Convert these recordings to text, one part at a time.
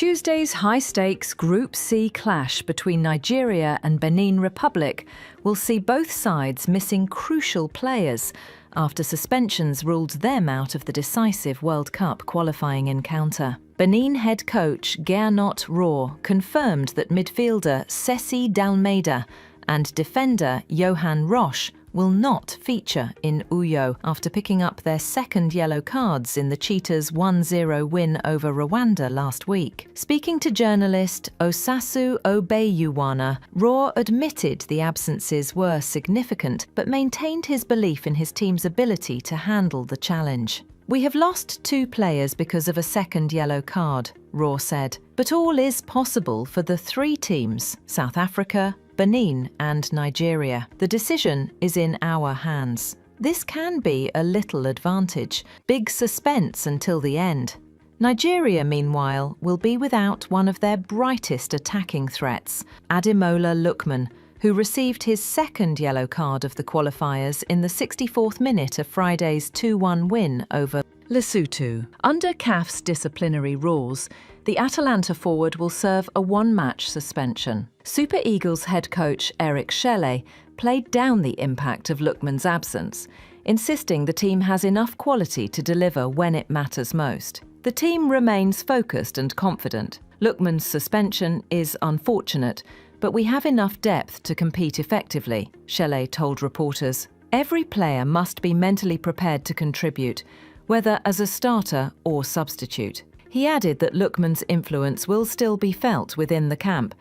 Tuesday's high-stakes Group C clash between Nigeria and Benin Republic will see both sides missing crucial players after suspensions ruled them out of the decisive World Cup qualifying encounter. Benin head coach Gernot Rohr confirmed that midfielder Sessi and defender Yohan Roche will not feature in Uyo after picking up their second yellow cards in the Cheetahs' 1-0 win over Rwanda last week. Speaking to journalist Osasu Obayiuwana, Rohr admitted the absences were significant but maintained his belief in his team's ability to handle the challenge. "We have lost 2 players because of a second yellow card," Rohr said, "but all is possible for the 3 teams, South Africa, Benin and Nigeria. The decision is in our hands. This can be a little advantage, big suspense until the end." Nigeria, meanwhile, will be without one of their brightest attacking threats, Ademola Lookman, who received his second yellow card of the qualifiers in the 64th minute of Friday's 2-1 win over Lesotho. Under CAF's disciplinary rules, the Atalanta forward will serve a 1-match suspension. Super Eagles head coach Eric Shelley played down the impact of Lookman's absence, insisting the team has enough quality to deliver when it matters most. The team remains focused and confident. Lookman's suspension is unfortunate, but we have enough depth to compete effectively, Shelley told reporters. Every player must be mentally prepared to contribute, whether as a starter or substitute. He added that Lookman's influence will still be felt within the camp,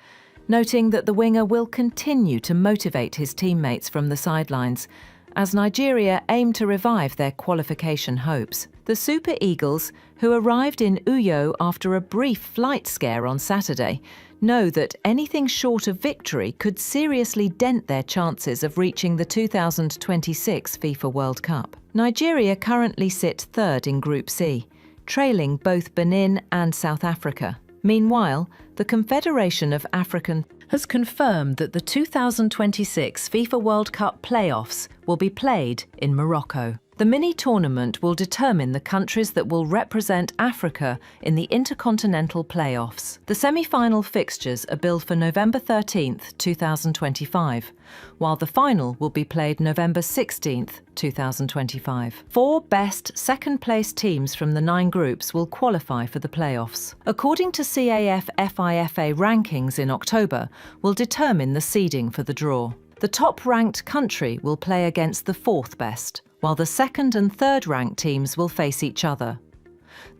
noting that the winger will continue to motivate his teammates from the sidelines as Nigeria aim to revive their qualification hopes. The Super Eagles, who arrived in Uyo after a brief flight scare on Saturday, know that anything short of victory could seriously dent their chances of reaching the 2026 FIFA World Cup. Nigeria currently sit 3rd in Group C, trailing both Benin and South Africa. Meanwhile, the Confederation of African has confirmed that the 2026 FIFA World Cup playoffs will be played in Morocco. The mini-tournament will determine the countries that will represent Africa in the intercontinental playoffs. The semi-final fixtures are billed for November 13th, 2025, while the final will be played November 16th, 2025. 4 best second-place teams from the 9 groups will qualify for the playoffs. According to CAF FIFA rankings in October, will determine the seeding for the draw. The top-ranked country will play against the 4th best, while the 2nd and 3rd ranked teams will face each other.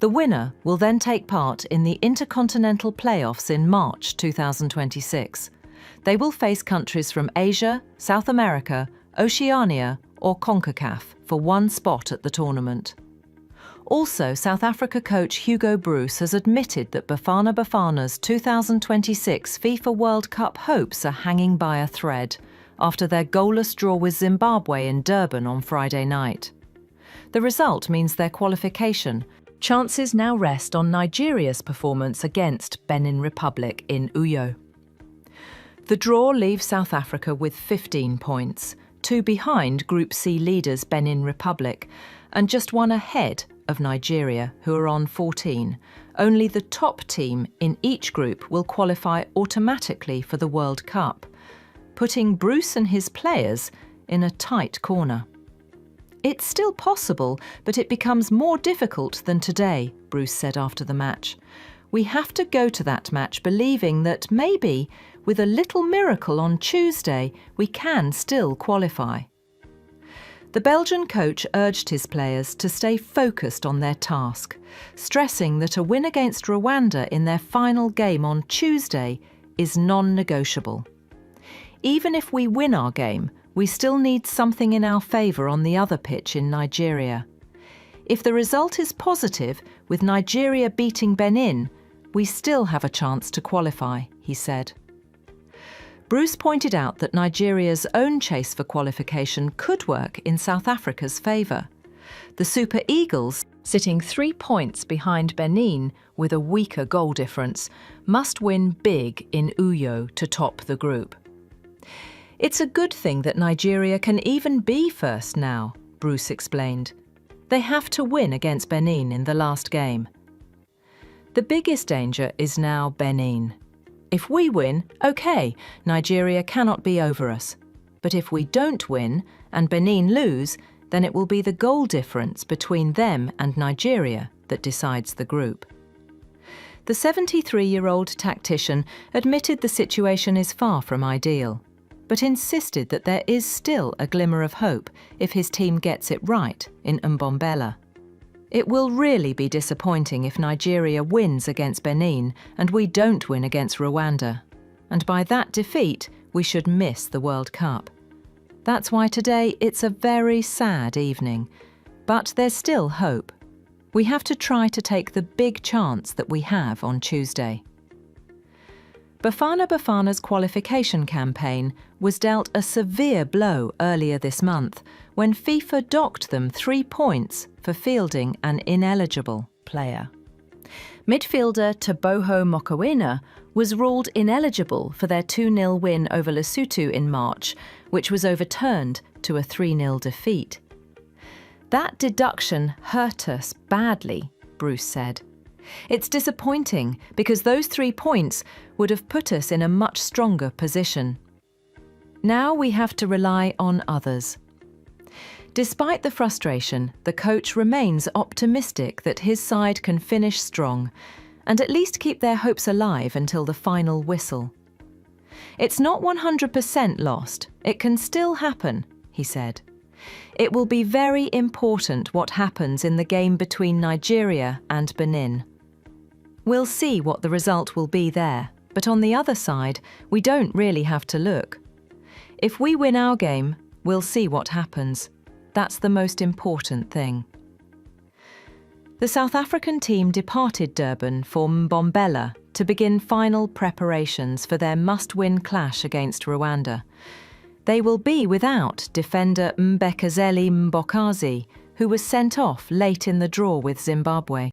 The winner will then take part in the Intercontinental Playoffs in March 2026. They will face countries from Asia, South America, Oceania or CONCACAF for 1 spot at the tournament. Also, South Africa coach Hugo Broos has admitted that Bafana's 2026 FIFA World Cup hopes are hanging by a thread after their goalless draw with Zimbabwe in Durban on Friday night. The result means their qualification. Chances now rest on Nigeria's performance against Benin Republic in Uyo. The draw leaves South Africa with 15 points, 2 behind Group C leaders Benin Republic, and just 1 ahead of Nigeria, who are on 14. Only the top team in each group will qualify automatically for the World Cup, putting Broos and his players in a tight corner. "It's still possible, but it becomes more difficult than today," Broos said after the match. "We have to go to that match believing that maybe, with a little miracle on Tuesday, we can still qualify." The Belgian coach urged his players to stay focused on their task, stressing that a win against Rwanda in their final game on Tuesday is non-negotiable. "Even if we win our game, we still need something in our favour on the other pitch in Nigeria. If the result is positive, with Nigeria beating Benin, we still have a chance to qualify," he said. Broos pointed out that Nigeria's own chase for qualification could work in South Africa's favour. The Super Eagles, sitting 3 points behind Benin with a weaker goal difference, must win big in Uyo to top the group. "It's a good thing that Nigeria can even be first now," Broos explained. "They have to win against Benin in the last game." The biggest danger is now Benin. If we win, okay, Nigeria cannot be over us. But if we don't win and Benin lose, then it will be the goal difference between them and Nigeria that decides the group. The 73-year-old tactician admitted the situation is far from ideal, but insisted that there is still a glimmer of hope if his team gets it right in Mbombela. It will really be disappointing if Nigeria wins against Benin and we don't win against Rwanda. And by that defeat, we should miss the World Cup. That's why today it's a very sad evening. But there's still hope. We have to try to take the big chance that we have on Tuesday. Bafana Bafana's qualification campaign was dealt a severe blow earlier this month when FIFA docked them 3 points for fielding an ineligible player. Midfielder Teboho Mokoena was ruled ineligible for their 2-0 win over Lesotho in March, which was overturned to a 3-0 defeat. That deduction hurt us badly, Bruce said. It's disappointing because those 3 points would have put us in a much stronger position. Now we have to rely on others. Despite the frustration, the coach remains optimistic that his side can finish strong and at least keep their hopes alive until the final whistle. It's not 100% lost. It can still happen, he said. It will be very important what happens in the game between Nigeria and Benin. We'll see what the result will be there, but on the other side, we don't really have to look. If we win our game, we'll see what happens. That's the most important thing. The South African team departed Durban for Mbombela to begin final preparations for their must-win clash against Rwanda. They will be without defender Mbekezeli Mbokazi, who was sent off late in the draw with Zimbabwe.